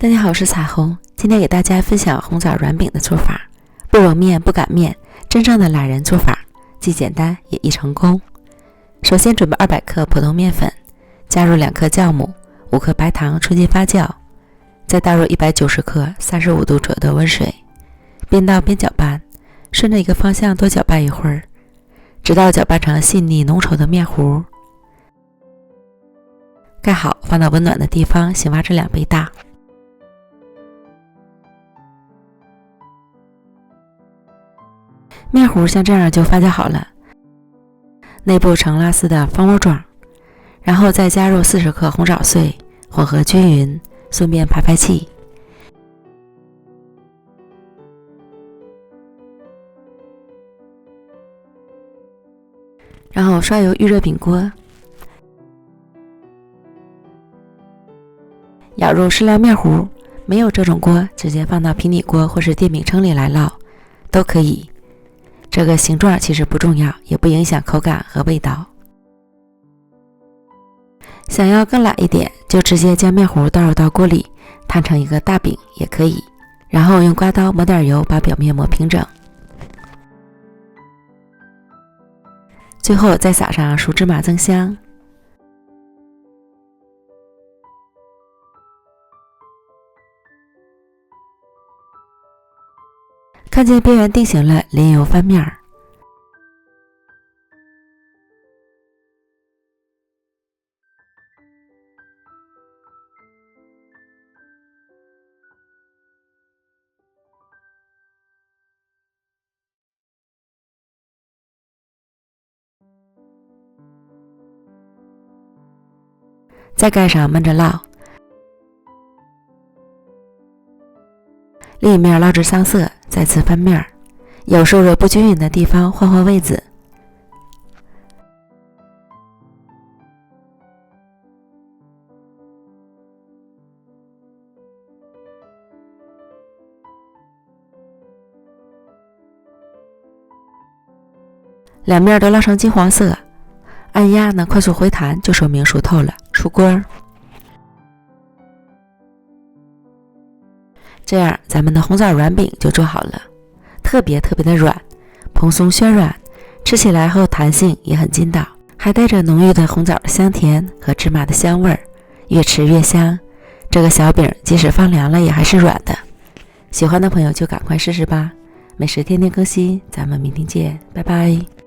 大家好，我是彩虹，今天给大家分享红枣软饼的做法。不揉面不擀面，真正的懒人做法，既简单也易成功。首先准备200克普通面粉，加入2克酵母，5克白糖纯净发酵，再倒入190克35度左右的温水，边倒边搅拌，顺着一个方向多搅拌一会儿，直到搅拌成细腻浓稠的面糊。盖好，放到温暖的地方，醒挖至2倍大。面糊像这样就发酵好了，内部呈拉丝的蜂窝状，然后再加入40克红枣碎，混合均匀，顺便排排气。然后刷油预热饼锅，舀入适量面糊，没有这种锅，直接放到平底锅或是电饼铛里来烙都可以。这个形状其实不重要，也不影响口感和味道。想要更懒一点，就直接将面糊倒入到锅里，摊成一个大饼也可以，然后用刮刀抹点油，把表面磨平整。最后再撒上熟芝麻增香。看见边缘定型了，淋油翻面。再盖上焖着烙，另一面烙至上色，再次翻面，有受热不均匀的地方换换位置。两面都烙成金黄色，按压能快速回弹，就说明熟透了，出锅。这样咱们的红枣软饼就做好了，特别的软，蓬松暄软，吃起来后弹性也很筋道，还带着浓郁的红枣的香甜和芝麻的香味儿，越吃越香。这个小饼即使放凉了也还是软的，喜欢的朋友就赶快试试吧。美食天天更新，咱们明天见，拜拜。